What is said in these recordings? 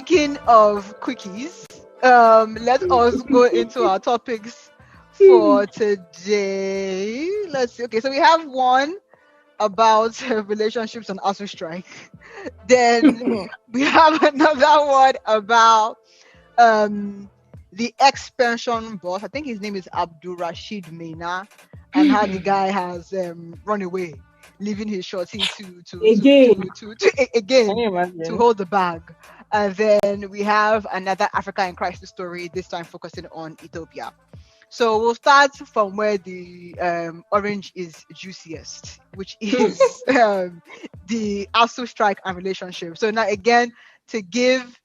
speaking of quickies, let us go into our topics for today. Let's see. Okay, so we have one about relationships on ASUU strike. Then we have another one about the ex-pension boss. I think his name is Abdul Rashid Maina, and how the guy has run away, leaving his shorty Again. again Can you imagine? to hold the bag. And then we have another Africa in crisis story, this time focusing on Ethiopia. So we'll start from where the orange is juiciest, which is the ASUU strike and relationship. So now again, to give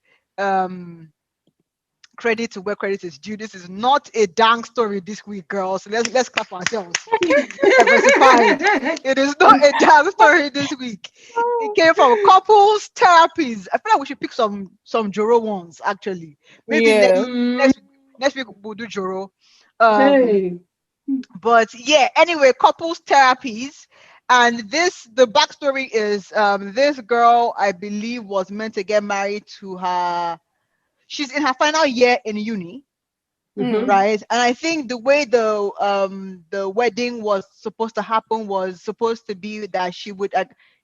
credit to where credit is due, this is not a dang story this week, girls. So let's clap ourselves. Diversified. It is not a dang story this week. It came from couples therapies. I feel like we should pick some Joro ones actually. Maybe next week we'll do Joro. Hey. But yeah, anyway, couples therapies. And the backstory is this girl, I believe, was meant to get married to her. She's in her final year in uni, right? And I think the way the wedding was supposed to happen was supposed to be that she would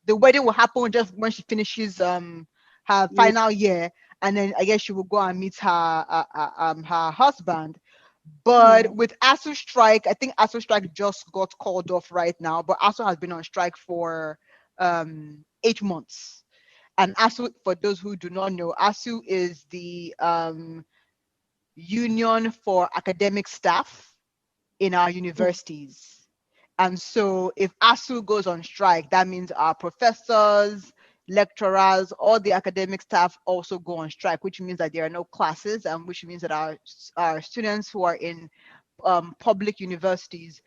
the wedding will happen just when she finishes her final year, and then I guess she will go and meet her husband. But with ASUU strike, I think ASUU strike just got called off right now, but ASUU has been on strike for 8 months. And ASUU, for those who do not know, ASUU is the union for academic staff in our universities. And so if ASUU goes on strike, that means our professors, lecturers, all the academic staff also go on strike, which means that there are no classes, and which means that our students who are in public universities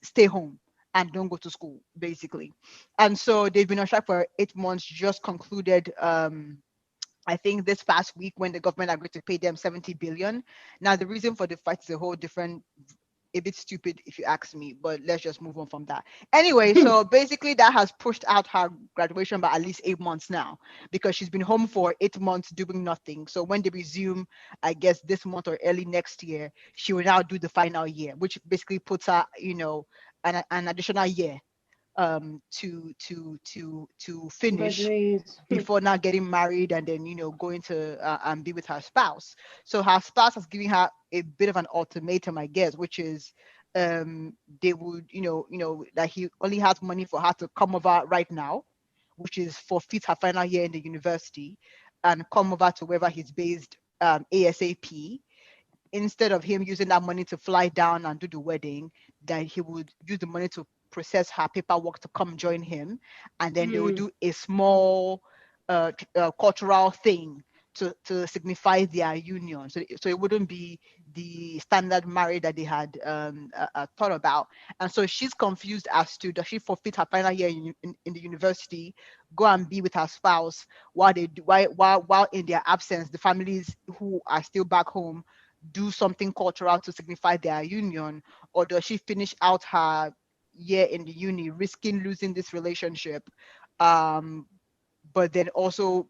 stay home and don't go to school, basically. And so they've been on strike for 8 months, just concluded I think this past week when the government agreed to pay them 70 billion. Now the reason for the fight is a whole different, a bit stupid if you ask me, but let's just move on from that. Anyway, so basically that has pushed out her graduation by at least 8 months now, because she's been home for 8 months doing nothing. So when they resume, I guess this month or early next year, she will now do the final year, which basically puts her, an additional year to finish before now getting married and then going to and be with her spouse. So her spouse has given her a bit of an ultimatum, I guess, which is they would that he only has money for her to come over right now, which is forfeit her final year in the university and come over to wherever he's based ASAP. Instead of him using that money to fly down and do the wedding, that he would use the money to process her paperwork to come join him, and then they would do a small cultural thing to signify their union. So it wouldn't be the standard marriage that they had thought about. And so she's confused as to, does she forfeit her final year in the university, go and be with her spouse while in their absence, the families who are still back home do something cultural to signify their union, or does she finish out her year in the uni risking losing this relationship, but then also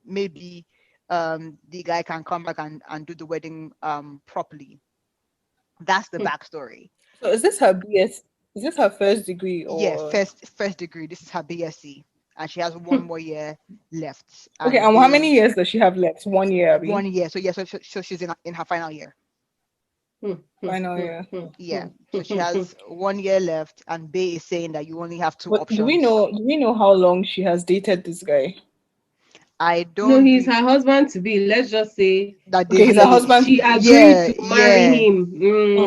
maybe the guy can come back and do the wedding properly. That's the backstory. So is this her BS? Is this her first degree? Or... Yeah, first degree. This is her BSc, and she has one more year left. Okay, and how many years does she have left? 1 year. 1 year. So yeah, so she's in her final year. Final year. Yeah. So she has 1 year left, and Bay is saying that you only have 2 options. Do we know how long she has dated this guy? I don't. No, he's her husband to be. Let's just say that he's her husband. She agreed to marry him.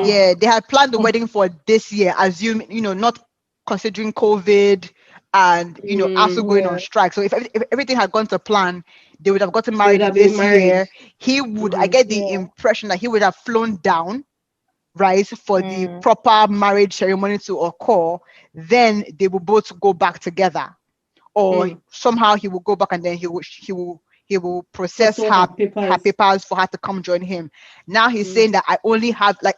Yeah, they had planned the wedding for this year, assuming not considering COVID and ASUU going on strike. So if everything had gone to plan, they would have gotten married this year. He would, I get the impression that he would have flown down, right, for the proper marriage ceremony to occur. Then they will both go back together, or somehow he will go back and then he will process her papers for her to come join him. Now he's saying that I only have that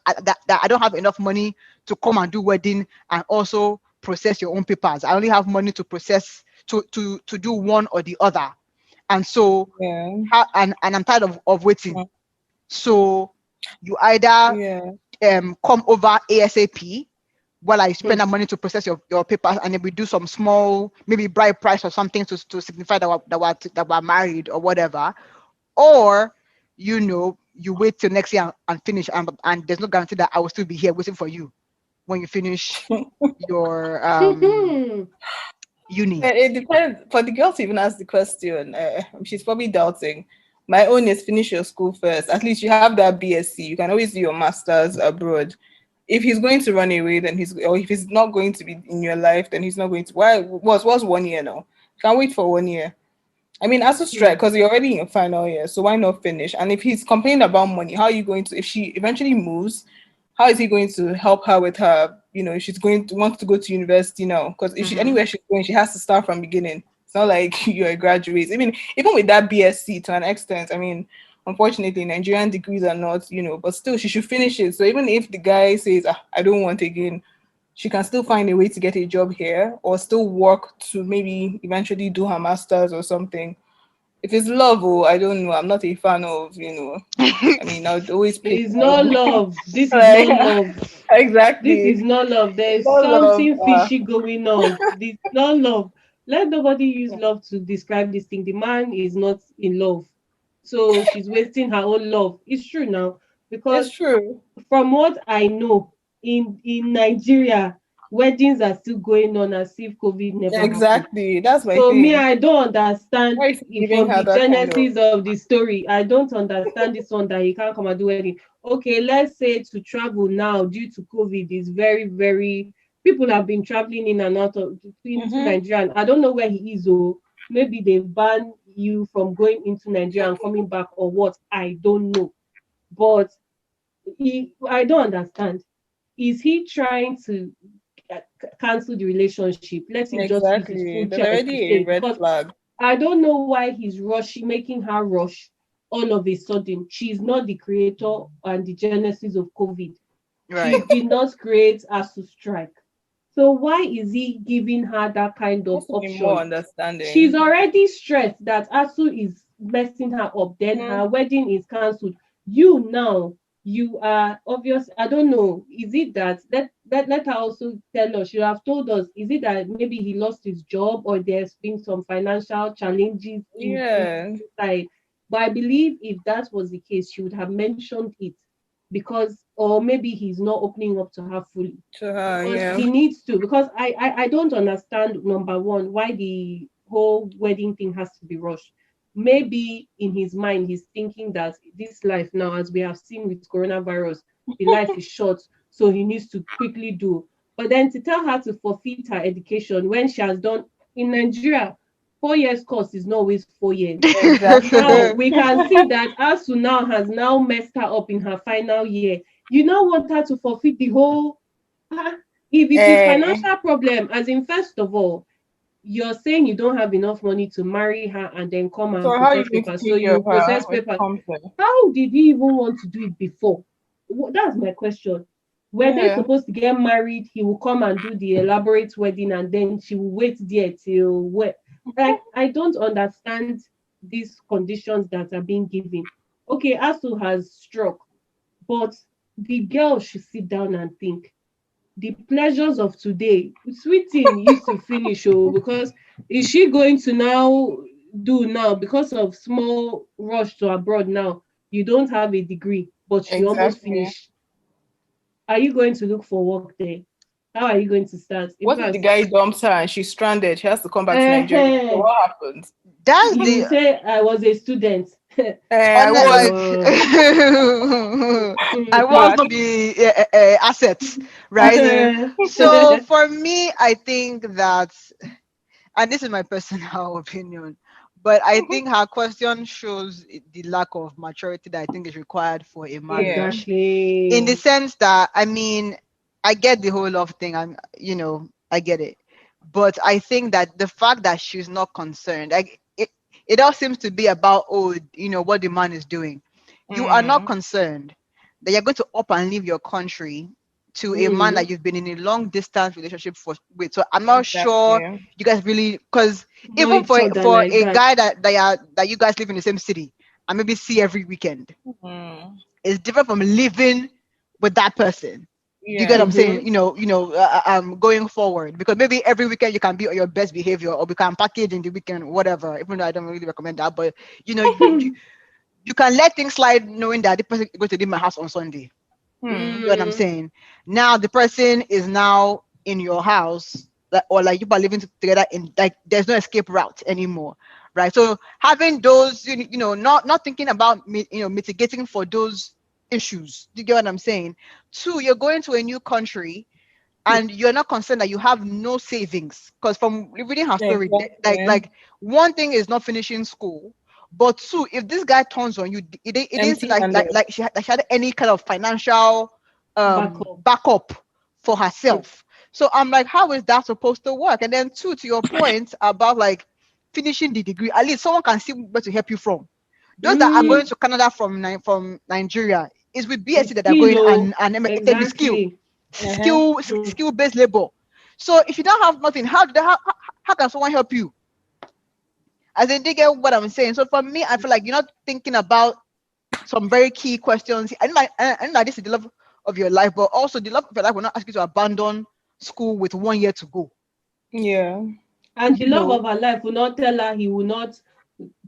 I don't have enough money to come and do wedding and also process your own papers. I only have money to process to do one or the other. and so and I'm tired of waiting. So you either come over ASAP while I spend that money to process your papers, and then we do some small, maybe bride price or something to signify that we're married or whatever, or you wait till next year and finish, and there's no guarantee that I will still be here waiting for you when you finish your uni. It depends. For the girl to even ask the question, she's probably doubting. My own is finish your school first. At least you have that BSc. You can always do your masters abroad. If he's going to run away, then or if he's not going to be in your life, then he's not going to. What's 1 year now? Can't wait for 1 year. I mean, as a strike, because you're already in your final year, so why not finish? And if he's complaining about money, how are you going to, if she eventually moves, how is he going to help her with her, if she's wants to go to university now? Because if anywhere she's going, she has to start from beginning. It's not like you're a graduate. I mean, even with that BSc to an extent, I mean, unfortunately, Nigerian degrees are not, but still she should finish it. So even if the guy says, I don't want again, she can still find a way to get a job here or still work to maybe eventually do her master's or something. If it's love, I don't know. I'm not a fan of, I mean, I would always pick. It's not love. This is not love. Exactly. This is not love. There's something fishy going on. This is not love. Let nobody use love to describe this thing. The man is not in love. So she's wasting her own love. It's true now. Because it's true. From what I know, in Nigeria, weddings are still going on as if COVID never exactly happened. That's my so thing. Me, I don't understand from the genesis of the story. I don't understand this one that he can't come and do anything. Okay, let's say to travel now due to COVID is very, very, people have been traveling in and out of into Nigeria. I don't know where he is, or maybe they've banned you from going into Nigeria and coming back, or what, I don't know. But I don't understand. Is he trying to cancel the relationship? Let him just use his full There's already a red flag. I don't know why he's rushing, making her rush all of a sudden. She's not the creator and the genesis of COVID. Right. She did not create ASUU strike. So why is he giving her that kind of option? More understanding. She's already stressed that ASUU is messing her up. Then her wedding is cancelled. You now, you are obvious. I don't know. Is it that let her also tell us? She have told us. Is it that maybe he lost his job, or there's been some financial challenges inside? But I believe if that was the case, she would have mentioned it, because, or maybe he's not opening up to her fully. To her, he needs to, because I don't understand, number one, why the whole wedding thing has to be rushed. Maybe in his mind, he's thinking that this life now, as we have seen with coronavirus, the life is short, so he needs to quickly do. But then to tell her to forfeit her education when she has done, in Nigeria, 4 years course is not always 4 years. Exactly. Now we can see that ASUU now has now messed her up in her final year. You now want her to forfeit the whole. If it is financial problem, as in, first of all, you're saying you don't have enough money to marry her and then come and process papers. So you process papers. How did he even want to do it before? That's my question. Were they supposed to get married? He will come and do the elaborate wedding, and then she will wait there till what? I don't understand these conditions that are being given. Okay, ASUU has struck, but the girl should sit down and think. The pleasures of today, sweeting used to finish, because is she going to now do now, because of small rush to abroad now? You don't have a degree, but you almost finished. Are you going to look for work there? How are you going to start? What if the guy dumps her and she's stranded? She has to come back to Nigeria. So what happens? That's you say I was a student. I was not the assets, right? So for me, I think that, and this is my personal opinion, but I think her question shows the lack of maturity that I think is required for a marriage. Exactly. In the sense that, I mean, I get the whole love thing, and I get it, but I think that the fact that she's not concerned, it all seems to be about what the man is doing. You are not concerned that you're going to up and leave your country, to a man that you've been in a long distance relationship with. So I'm not sure you guys really, because even for like a that. guy that you guys live in the same city and maybe see every weekend, it's different from living with that person. You get what I'm saying? Going forward, because maybe every weekend you can be on your best behavior, or we can package in the weekend, whatever. Even though I don't really recommend that, but you can let things slide, knowing that the person is going to leave my house on Sunday. You know what I'm saying? Now the person is now in your house, or like you are living together in, like, there's no escape route anymore, right? So having those, not thinking about mitigating for those issues. Do you get what I'm saying? Two, you're going to a new country and you're not concerned that you have no savings, because from reading her story, like one thing is not finishing school, but two, if this guy turns on you, it is like she had any kind of financial backup for herself. So I'm like, how is that supposed to work? And then two, to your point about like finishing the degree, at least someone can see where to help you from. Those that are going to Canada from Nigeria, is with BSc that are going and any skill based labor. So if you don't have nothing, how can someone help you? As in, they get what I'm saying. So for me, I feel like you're not thinking about some very key questions. I know that this is the love of your life, but also the love of your life will not ask you to abandon school with 1 year to go. Yeah. And the love of her life will not tell her he will not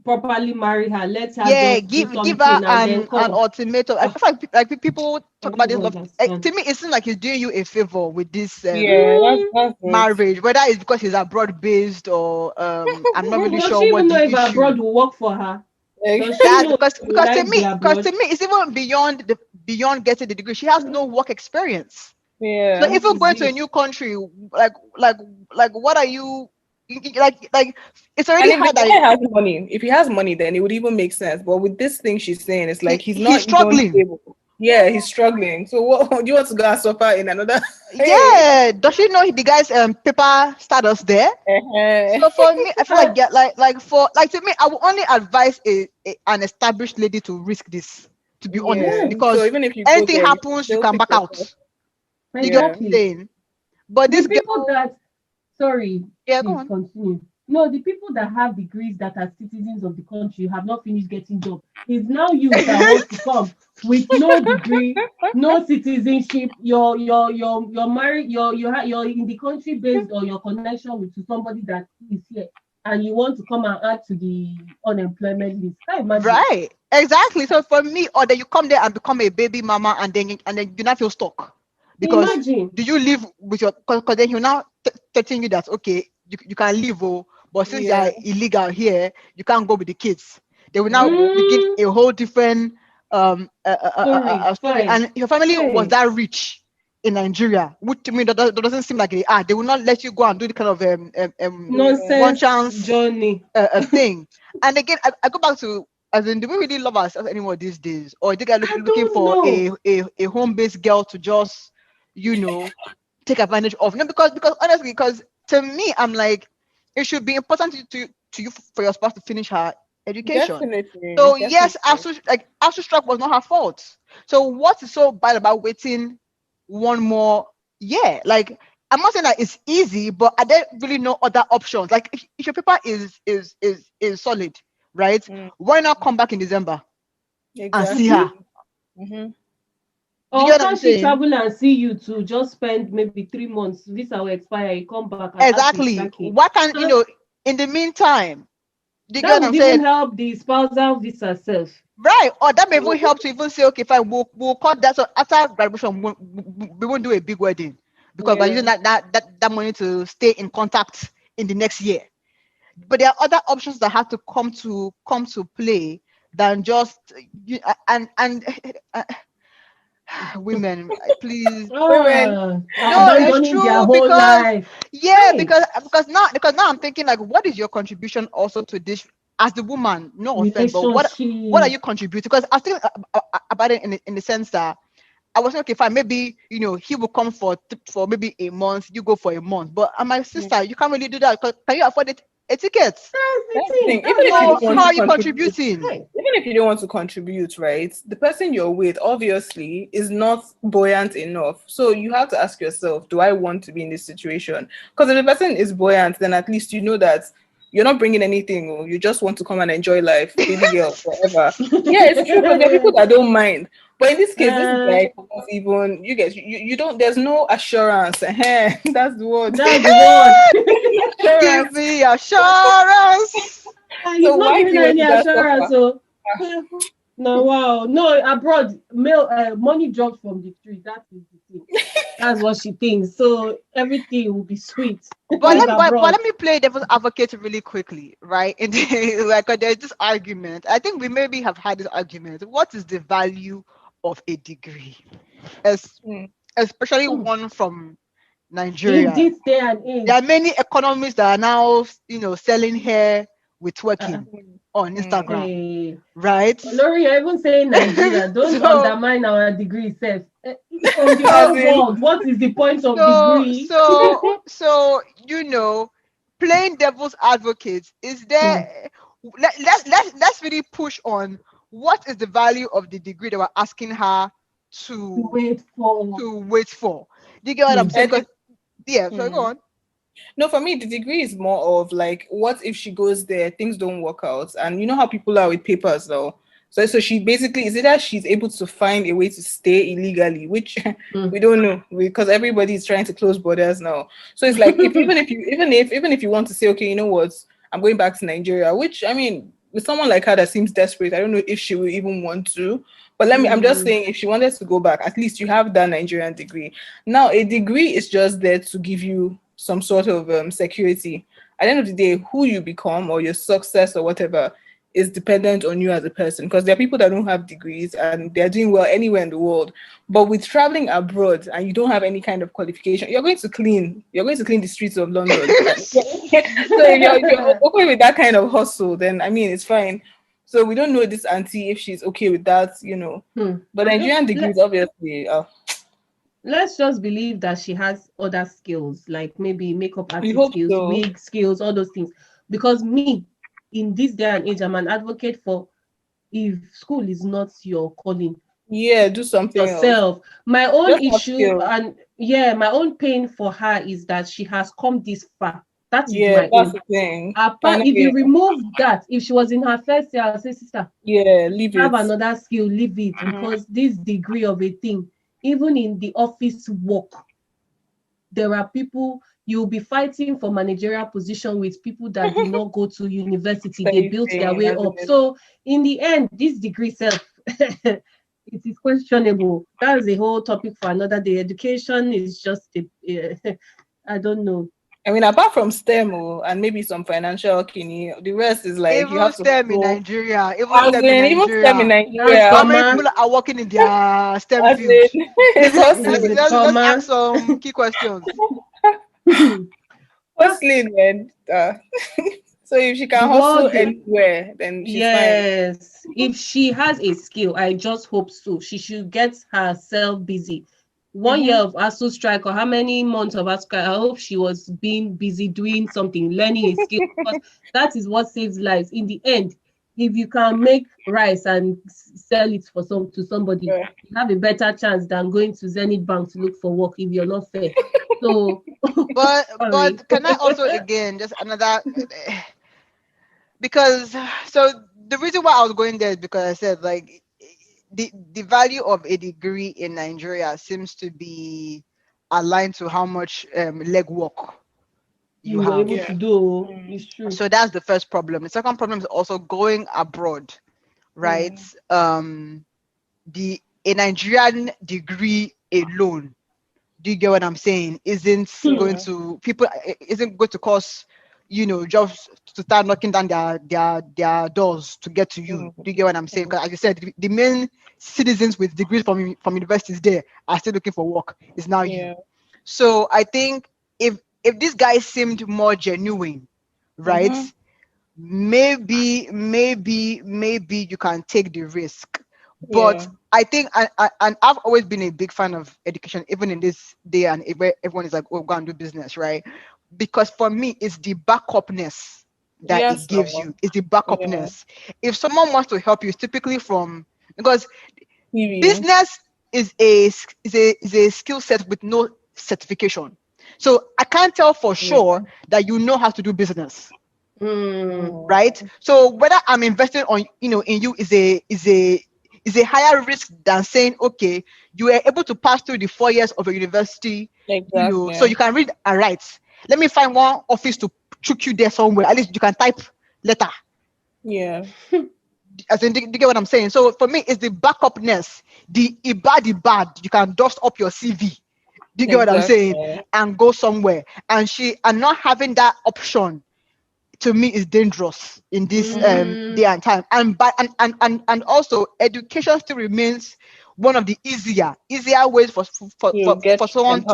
properly marry her. Let her give her an ultimatum. I feel like people talk about this love. To me, it seems like he's doing you a favor with this that's marriage, whether it's because he's abroad based or I'm not really sure what the issue. Abroad will work for her. Because to me, it's even beyond getting the degree. She has no work experience. Yeah. So if you're going to a new country, like what are you? Like it's already hard. If he has money, then it would even make sense. But with this thing she's saying, it's like he's struggling. Yeah, he's struggling. So what do you want to go and suffer in another? Yeah, does she know the guy's paper status there? So for me, I feel like to me, I would only advise an established lady to risk this. To be honest, because so even if anything happens, you can back out. You get what I'm saying? But the people that sorry, go on. Continue. No, the people that have degrees that are citizens of the country have not finished getting job. It's now you that want to come with no degree, no citizenship. You're married. You're in the country based on your connection with somebody that is here, and you want to come and add to the unemployment list. Right, exactly. So for me, or that you come there and become a baby mama, and then you not feel stuck. Because do you live with your? Because then he'll now telling you that okay, you can live, but since you are illegal here, you can't go with the kids. They will now begin a whole different story. And your family was that rich in Nigeria, which to me that doesn't seem like they are. They will not let you go and do the kind of nonsense one chance journey thing. And again, I go back to, as in, do we really love ourselves anymore these days, or they are looking for a home-based girl to just take advantage of? No, because honestly, because to me, I'm like, it should be important to you for your spouse to finish her education. Definitely. So yes, ASUU strike was not her fault. So what is so bad about waiting one more year? Like, I'm not saying that it's easy, but are there really no other options? Like, if your paper is solid, right? Why not come back in December and see her? Or can she travel and see you to just spend maybe 3 months? Visa will expire, you come back. Exactly. Why can't in the meantime? That would even help the spousal visa self. Right, or that may even help to even say, okay, fine, we'll cut that. So after graduation, we won't do a big wedding because we're using that money to stay in contact in the next year. But there are other options that have to come to play than just women, please. Women, no, it's true, their whole because life. Because now I'm thinking, like, what is your contribution also to this as the woman? No offense, but what are you contributing? Because I was thinking about it in the sense that I was okay, fine, maybe he will come for maybe a month, you go for a month, but my sister, you can't really do that. Can you afford it etiquette. That's the thing. Even if you don't want How to are you contribute, contributing? even if you don't want to contribute, right? The person you're with obviously is not buoyant enough. So you have to ask yourself, do I want to be in this situation? Because if the person is buoyant, then at least you know that you're not bringing anything. Or you just want to come and enjoy life, baby girl, whatever. Yeah, it's true. Because there are people that don't mind. But in this case, this guy doesn't even you don't. There's no assurance. That's the word. That's the word. Give me assurance. He's So not why do giving you her want any to that assurance. suffer? So no, wow, no, abroad, money drops from the tree. That is the thing. That's what she thinks. So everything will be sweet. But Like but abroad. let me play devil's advocate really quickly, right? And like there's this argument. I think we maybe have had this argument. What is the value of a degree? As Mm. especially one from In Nigeria. this day and There age. are many economists that are now, selling hair with twerking on Mm. Instagram, Hey. right? Lori, you're even saying Nigeria. Don't so, undermine our degree self. From the As whole in, world, what is the point of so, degree? so, so, playing devil's advocate, is there? Let's really push on what is the value of the degree that we're asking her to Wait for. wait for. Do you get what I'm saying? I Because think- so go on. No, for me, the degree is more of like, what if she goes there, things don't work out, and you know how people are with papers, though. So she basically is either she's able to find a way to stay illegally, which we don't know because everybody is trying to close borders now. So it's like if even if you want to say, okay, you know what, I'm going back to Nigeria, which I mean, with someone like her that seems desperate, I don't know if she will even want to. But I'm just saying, if she wanted to go back, at least you have that Nigerian degree. Now, a degree is just there to give you some sort of security. At the end of the day, who you become or your success or whatever is dependent on you as a person. Because there are people that don't have degrees and they're doing well anywhere in the world. But with traveling abroad and you don't have any kind of qualification, you're going to clean. You're going to clean the streets of London. So if you're okay with that kind of hustle, then I mean it's fine. So we don't know this auntie if she's okay with that. But Nigerian degrees, obviously, Let's just believe that she has other skills, like maybe makeup we artist hope skills, so. wig skills, all those things. Because me, in this day and age, I'm an advocate for if school is not your calling, Yeah, do something else. yourself. My own Just have issue skills. and my own pain for her is that she has come this far. That is Yeah, my that's own. the thing. Apart, if you remove that, if she was in her first year, I'll say, sister, Yeah, leave have it. another skill, leave it, because this degree of a thing, even in the office work, there are people you'll be fighting for managerial position with people that did not go to university. They built their way up. So in the end, this degree self, it is questionable. That's a whole topic for another day. Education is just I don't know. I mean, apart from STEM and maybe some financial kidney, the rest is like you Even have to STEM in go. Nigeria, even As STEM in in, even STEM in Nigeria. Nigeria, How many people are working in their STEM as field? in, it's Is hustling. it Let's ask trauma? some key questions. Hustling, man. So if she The can hustle world, anywhere, then she's fine. yes. If she has a skill, I just hope so. She should get herself busy. 1 year of ASUU strike, or how many months of ASUU strike, I hope she was being busy doing something, learning a skill, because that is what saves lives. In the end, if you can make rice and sell it to somebody, Yeah. you have a better chance than going to Zenith Bank to look for work if you're not fair. So, But sorry. can I also again just another because so the reason why I was going there is because I said like the value of a degree in Nigeria seems to be aligned to how much legwork you You were have. able to do. It's true. So that's the first problem. The second problem is also going abroad, right? A Nigerian degree alone, do you get what I'm saying, isn't going to cause jobs to start knocking down their doors to get to you. Do you get what I'm saying? Because as you said, the main citizens with degrees from universities there are still looking for work. It's now you. So I think if this guy seemed more genuine, right? Maybe you can take the risk. But I think, and I've always been a big fan of education, even in this day and where everyone is like, oh, go and do business, right? Because for me, it's the backupness that it gives you. It's the backupness. If someone wants to help you, it's typically from, because business is a skill set with no certification. So I can't tell for sure that you know how to do business. Right? So whether I'm investing on, in you is a higher risk than saying, okay, you are able to pass through the 4 years of a university, so you can read and write. Let me find one office to chook you there somewhere. At least you can type letter. Yeah. As in, do you get what I'm saying? So for me, it's the backupness, the bad. You can dust up your CV. Do you get what I'm saying? And go somewhere. And not having that option, to me, is dangerous in this day and time. And also, education still remains one of the easier ways for someone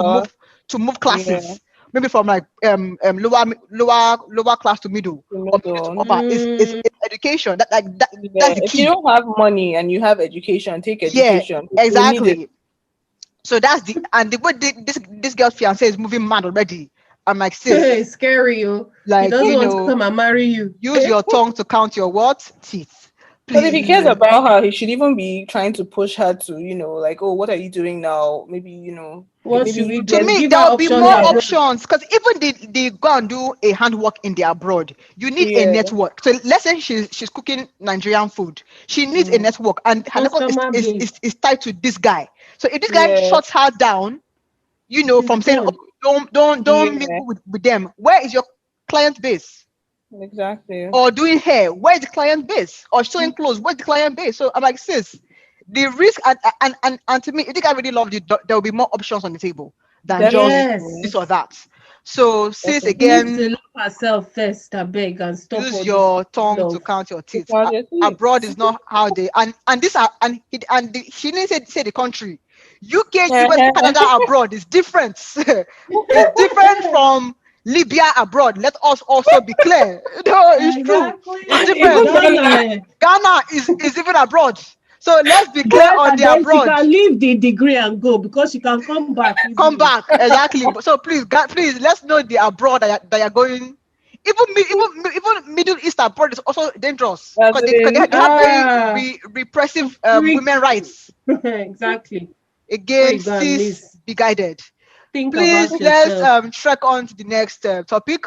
to move classes. Maybe from like lower class to middle, or middle to upper. Is education that's the key. If you don't have money and you have education, take education. Yeah, exactly. So that's the way this girl's fiancé is moving mad already. I'm like, sis, it's scary, you. Like, he doesn't want to come and marry you. Use your tongue to count your what? Teeth. But if he cares about her, he should even be trying to push her to, like, oh, what are you doing now? Maybe, what should we do? To me, there'll be more options, because even they go and do a handwork in the abroad. You need a network. So let's say she's cooking Nigerian food. She needs a network, and her network is tied to this guy. So if this guy shuts her down, from saying, oh, don't mingle with them. Where is your client base? Exactly. Or doing hair, where's the client base? Or showing clothes, where's the client base? So I'm like, sis, the risk and to me, if the guy really loved you, there will be more options on the table than just this or that. So sis, again, to love herself first, I beg, and stop. Use your tongue to count your teeth. Abroad is not how they and she didn't say the country. UK, US, Canada abroad is different. It's different from Libya abroad. Let us also be clear. No, it's true. It's different. Ghana is even abroad. So let's be clear on the abroad. She can leave the degree and go, because she can come back. Come back, exactly. So please, let's know the abroad that you're going. Even Middle East abroad is also dangerous, because they have very repressive women rights. Exactly. Again, please be guided. Please, let's trek on to the next topic.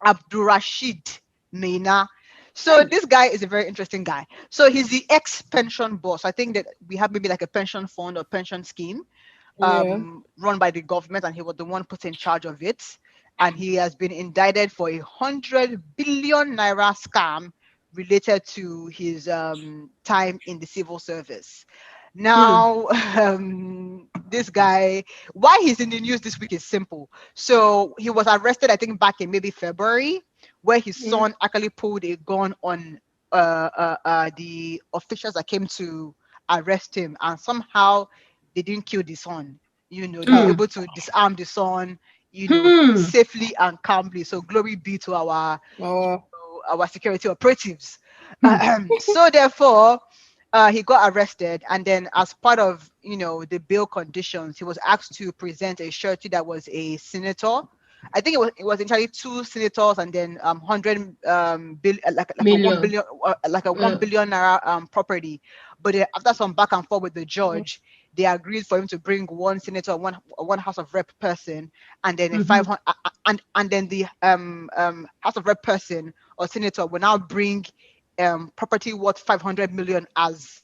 Abdurrashid Maina. So this guy is a very interesting guy. So he's the ex-pension boss. I think that we have maybe like a pension fund or pension scheme run by the government, and he was the one put in charge of it. And he has been indicted for 100 billion naira scam related to his time in the civil service. Now, this guy, why he's in the news this week is simple. So he was arrested, I think, back in maybe February, where his son actually pulled a gun on the officials that came to arrest him, and somehow they didn't kill the son. They were able to disarm the son, safely and calmly. So glory be to our security operatives. So therefore, he got arrested, and then as part of the bail conditions, he was asked to present a surety that was a senator. I think it was entirely 2 senators, and then 100 like a 1 billion $1 billion naira property. But after some back and forth with the judge, they agreed for him to bring 1 senator, one House of Rep person, and then 500, and then the House of Rep person or senator will now bring property worth 500 million as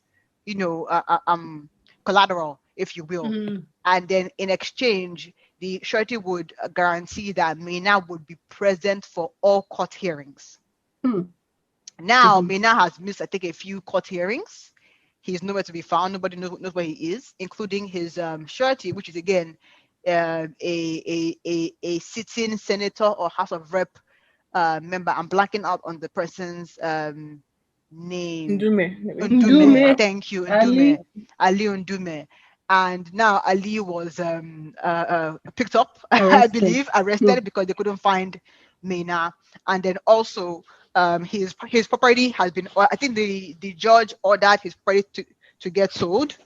collateral, if you will. And then in exchange, the surety would guarantee that Maina would be present for all court hearings. Now, Maina has missed, I think, a few court hearings. He's nowhere to be found. Nobody knows where he is, including his surety, which is again a sitting senator or House of Rep member. I'm blanking out on the person's name. Ndume. Thank you, Ndume. Ali Ndume. And now Ali was picked up, I believe, arrested because they couldn't find Maina. And then also his property has been, I think the judge ordered his property to get sold.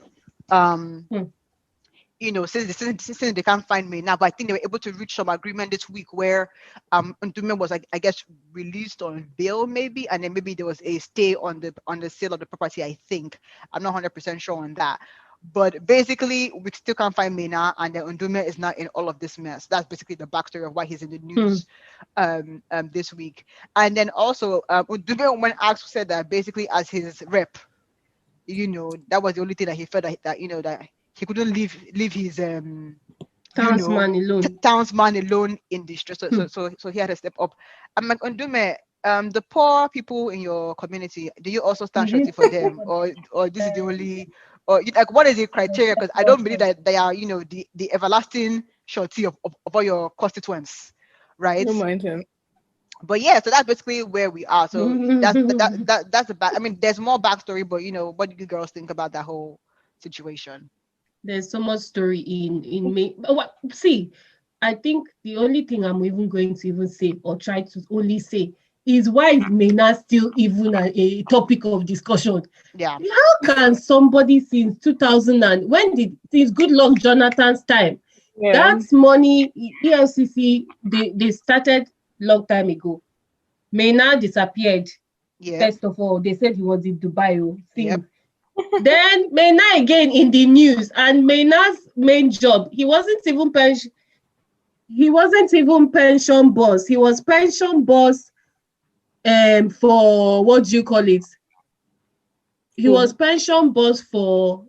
since they can't find me now, but I think they were able to reach some agreement this week where Ndume was, like, I guess, released on bail maybe, and then maybe there was a stay on the sale of the property. I think I'm not 100% sure on that, but basically we still can't find Maina, and then Ndume is not in all of this mess. That's basically the backstory of why he's in the news this week. And then also Ndume, when asked, said that basically as his rep, that was the only thing that he felt that that he couldn't leave his townsman alone in distress. So he had to step up. I'm like, Ndume, the poor people in your community, do you also stand surety for them, or this is the only, or like, what is the criteria? Because I don't believe that they are the everlasting surety of all your constituents, right? Don't mind him. But yeah, so that's basically where we are. So that's about. I mean, there's more backstory, but what do you girls think about that whole situation? There's so much story in me. See, I think the only thing I'm even going to even say, or try to only say, is why is Maina still even a topic of discussion? Yeah. How can somebody since 2000 since Goodluck Jonathan's time, that's money, EFCC, they started long time ago. Maina disappeared. Yeah. First of all, they said he was in Dubai. Yep. Then Maina again in the news, and Maina's main job, he wasn't even pension boss. He was pension boss for, what do you call it? He was pension boss for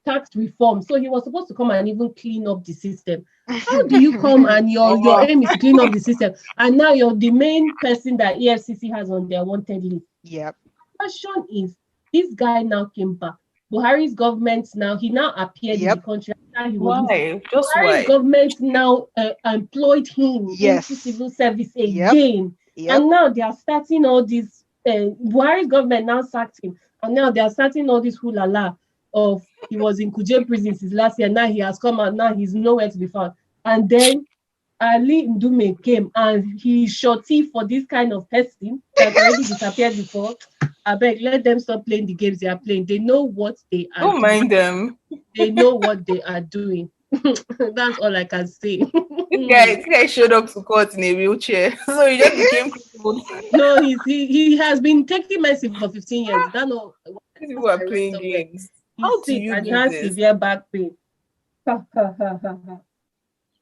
tax reform. So he was supposed to come and even clean up the system. How do you come and your aim is to clean up the system, and now you're the main person that EFCC has on their wanted list? Yep. Question is, this guy now came back. Buhari's government he now appeared in the country. Buhari's government now employed him into civil service again. Yep. And now they are starting all this. Buhari's government now sacked him, and now they are starting all this hula of he was in Kuje prison since last year. Now he has come out. Now he's nowhere to be found. And then Ali Ndume came, and he's shorty for this kind of person that already disappeared before. I beg, let them stop playing the games they are playing. They know what they are doing. Don't mind them. They know what they are doing. That's all I can say. This guy showed up to court in a wheelchair. So he just became crippled. No, he has been taking medicine for 15 years. That's not. People are playing games. How do you do this? He has severe back pain.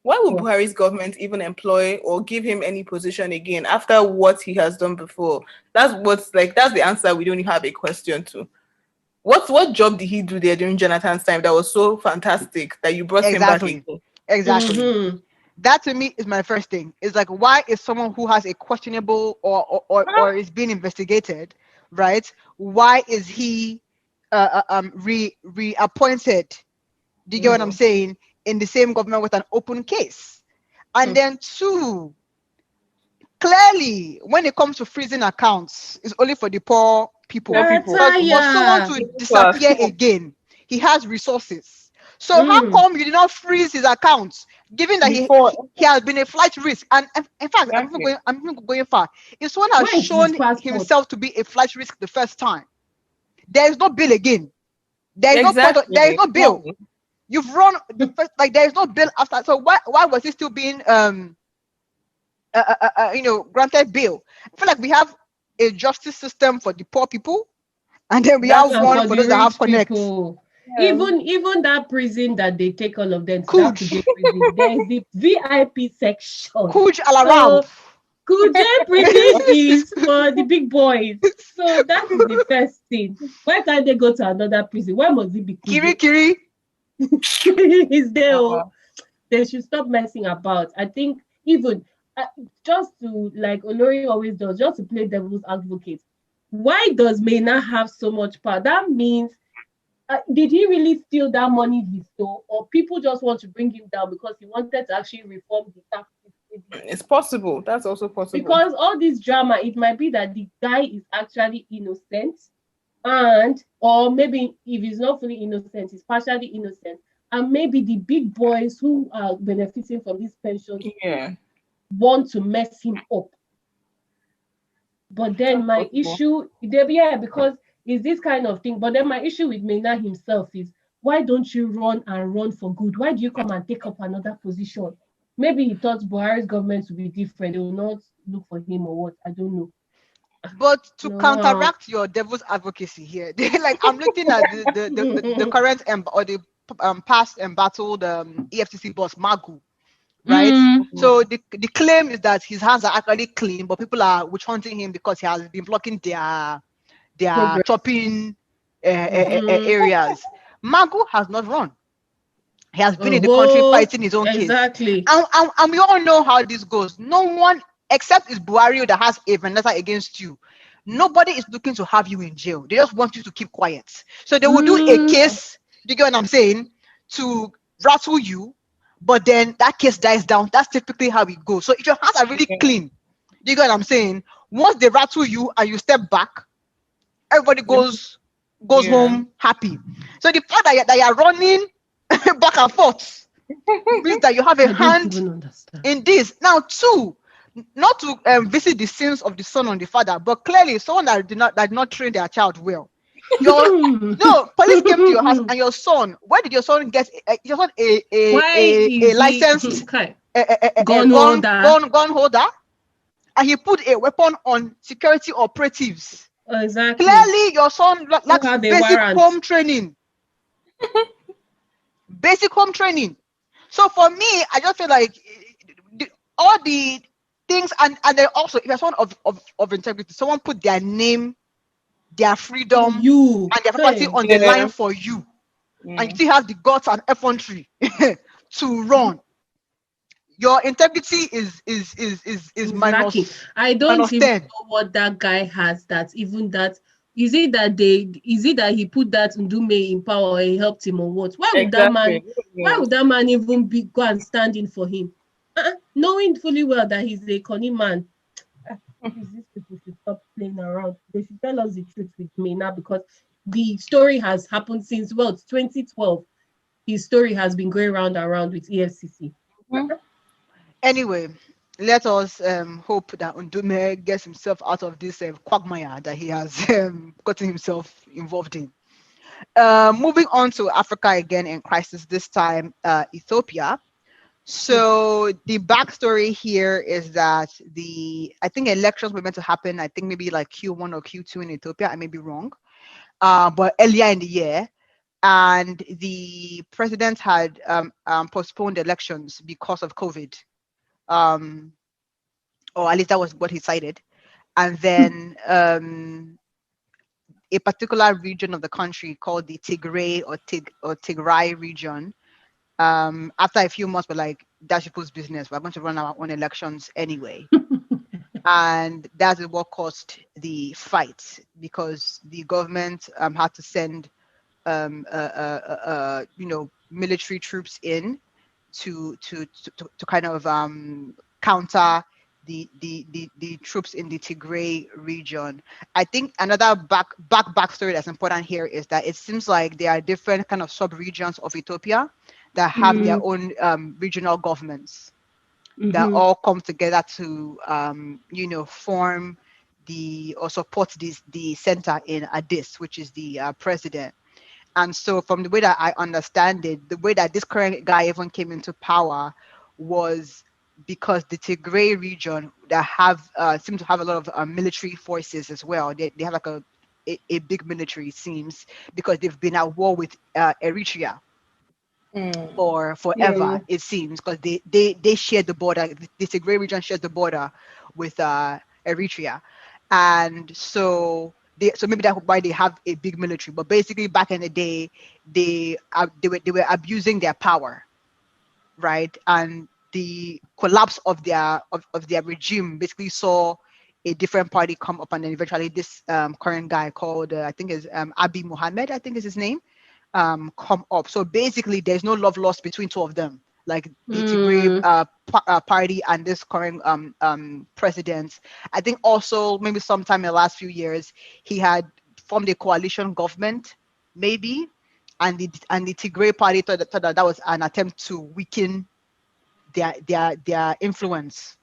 Why would Buhari's government even employ or give him any position again after what he has done before? That's the answer we don't have a question to. What job did he do there during Jonathan's time that was so fantastic that you brought him back again? Exactly. Mm-hmm. That to me is my first thing. It's like, why is someone who has a questionable or is being investigated, right? Why is he reappointed? Do you get what I'm saying? In the same government with an open case. And then two, clearly when it comes to freezing accounts, it's only for the poor people. For someone to disappear again, he has resources. So how come you did not freeze his accounts, given that he has been a flight risk? And in fact, I'm even going far. If someone has shown himself to be a flight risk the first time, there is no bail again. There is no bail. You've run the first, there is no bail after. So why was he still being granted bail? I feel like we have a justice system for the poor people, and then we have one for those that have connects. Yeah. Even that prison that they take all of them to, that Kuje prison, there is the VIP section. Kuj all around. Kuje prison is for the big boys. So that is the first thing. Why can't they go to another prison? Why must it be Kuje? Kiri. Is there? They should stop messing about. I think even just to, like Olori always does, just to play devil's advocate. Why does Maina have so much power? That means, did he really steal that money he stole, or people just want to bring him down because he wanted to actually reform the tax system? It's possible. That's also possible. Because all this drama, it might be that the guy is actually innocent, or maybe if he's not fully innocent, he's partially innocent, and maybe the big boys who are benefiting from this pension want to mess him up. But then my issue, because it's this kind of thing. But then my issue with Maina himself is, why don't you run and run for good? Why do you come and take up another position? Maybe he thought Buhari's government would be different. They will not look for him or what. I don't know. But to No. counteract your devil's advocacy here, like I'm looking at the current or the past embattled EFCC boss Magu, right? So the claim is that his hands are actually clean, but people are witch hunting him because he has been blocking their Progress. chopping areas. Magu has not run. He has been in the country fighting his own case. Exactly. And we all know how this goes. No one, except it's Buhari that has a vendetta against you. Nobody is looking to have you in jail. They just want you to keep quiet. So they will do a case, do you get what I'm saying, to rattle you, but then that case dies down. That's typically how it goes. So if your hands are really clean, do you get what I'm saying? Once they rattle you and you step back, everybody goes home happy. So the fact that you're running back and forth means that you have a hand in this. Now, two, not to visit the sins of the son on the father, but clearly someone that did not train their child well. Police came to your house and your son. Where did your son get your son a licensed gun holder? And he put a weapon on security operatives. Exactly. Clearly, your son lacks basic home training. Basic home training. So for me, I just feel like all the things, and then also, if you're someone of integrity, someone put their name, their freedom, and their property on the line for you, and you still have the guts and effrontery to run. Your integrity is minus. I don't even know what that guy has. That even that is it that he put that Ndume in power or he helped him or what? Why would that man even go and stand in for him? Knowing fully well that he's a cunning man. These people should stop playing around. They should tell us the truth with me now, because the story has happened since 2012. His story has been going round and round with EFCC. Anyway, let us hope that Ndume gets himself out of this quagmire that he has gotten himself involved in. Moving on to Africa again in crisis, this time Ethiopia. So the backstory here is that I think elections were meant to happen, I think maybe like Q1 or Q2 in Ethiopia. I may be wrong, but earlier in the year. And the president had postponed elections because of COVID. Or at least that was what he cited. And then a particular region of the country called the Tigray or Tigray region, after a few months, were like, that's people's business. We're going to run our own elections anyway. And that is what caused the fight, because the government had to send military troops in to kind of counter the troops in the Tigray region. I think another backstory that's important here is that it seems like there are different kind of sub-regions of Ethiopia that have their own regional governments that all come together to form or support the center in Addis, which is the president. And so from the way that I understand it, the way that this current guy even came into power was because the Tigray region that seem to have a lot of military forces as well. They have like a big military, it seems, because they've been at war with Eritrea for forever, it seems, because they share the border. The Tigray region shares the border with Eritrea. And so maybe that's why they have a big military. But basically, back in the day, they were abusing their power, right? And the collapse of their regime basically saw a different party come up, and then eventually this current guy called I think is Abiy Mohammed, I think is his name, come up. So basically, there's no love lost between two of them. Like the Tigray party and this current president. I think also maybe sometime in the last few years he had formed a coalition government, maybe, and the Tigray party thought that was an attempt to weaken their influence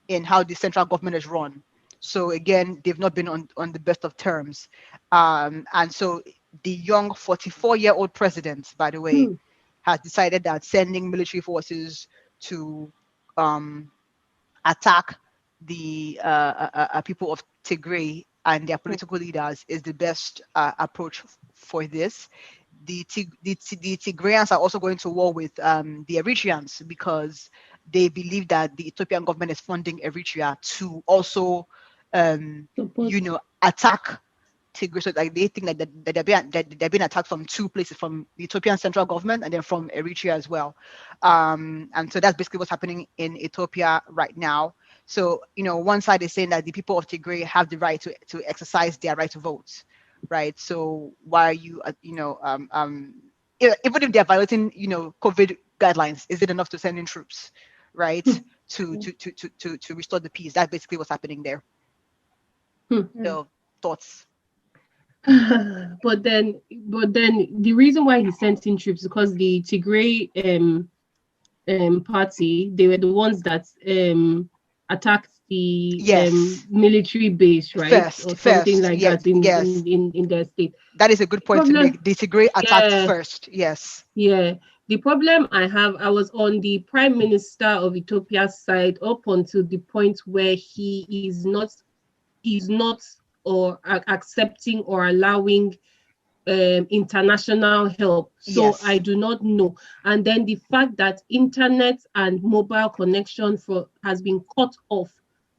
in how the central government is run. So again, they've not been on the best of terms, and so the young 44-year-old president, by the way, has decided that sending military forces to attack the people of Tigray and their political leaders is the best approach for this. The Tigrayans are also going to war with the Eritreans because they believe that the Ethiopian government is funding Eritrea to also, attack Tigray. So like they think that they're being attacked from two places, from the Ethiopian central government and then from Eritrea as well. And so that's basically what's happening in Ethiopia right now. So, one side is saying that the people of Tigray have the right to exercise their right to vote, right? So why are you, even if they're violating, COVID guidelines, is it enough to send in troops, right? To restore the peace? That's basically what's happening there. So thoughts? But then the reason why he sent in troops because the Tigray party, they were the ones that attacked the military base, right? Something like that in their state. That is a good point to make. The Tigray attacked first. Yes. Yeah. The problem I was on the Prime Minister of Ethiopia's side up until the point where he is not or accepting or allowing international help. So I do not know. And then the fact that internet and mobile connection has been cut off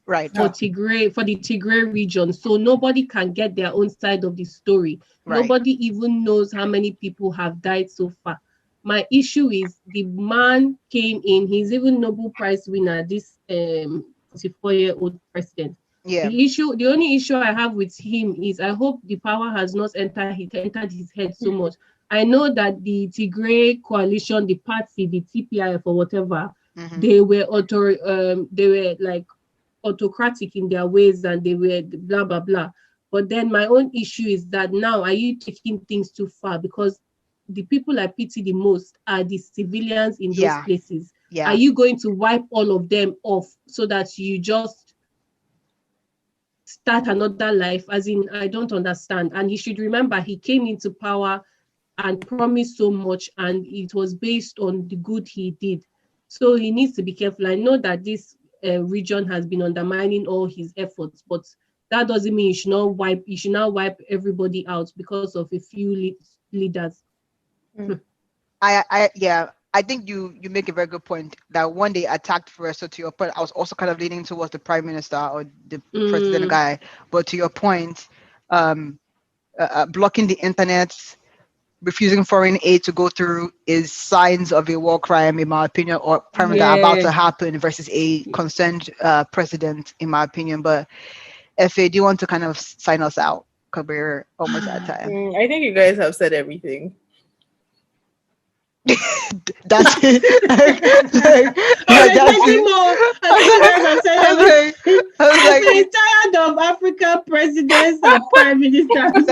for the Tigray region. So nobody can get their own side of the story. Right. Nobody even knows how many people have died so far. My issue is the man came in, he's even Nobel Prize winner, this 44-year-old president. Yeah. The only issue I have with him is I hope the power has not entered his head so much. I know that the Tigray coalition, the party, the TPIF or whatever, they were like autocratic in their ways and they were blah blah blah. But then my own issue is that now are you taking things too far? Because the people I pity the most are the civilians in those places. Yeah. Are you going to wipe all of them off so that you just start another life? As in, I don't understand. And he should remember he came into power and promised so much, and it was based on the good he did. So he needs to be careful. I know that this region has been undermining all his efforts, but that doesn't mean you should not wipe everybody out because of a few leaders. I think you make a very good point that when they attacked first. So to your point, I was also kind of leaning towards the prime minister or the president guy. But to your point, blocking the internet, refusing foreign aid to go through is signs of a war crime, in my opinion, or crimes that are about to happen versus a concerned president, in my opinion. But Efe, do you want to kind of sign us out? Because we're almost out of time. I think you guys have said everything. That's it. I was like, tired of Africa presidents and prime ministers.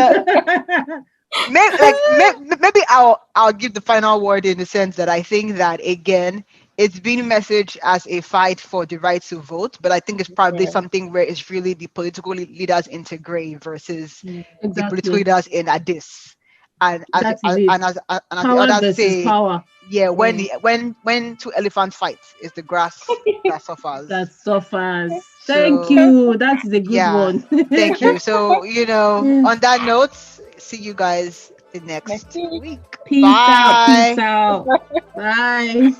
Maybe I'll give the final word in the sense that I think that again it's being messaged as a fight for the right to vote, but I think it's probably something where it's really the political leaders in Tigray versus the political leaders in Addis. And as the others say, power. When two elephants fight, it's the grass that suffers. That suffers. Thank you. That's the good one. Thank you. So on that note, see you guys the next week. Peace out. Bye.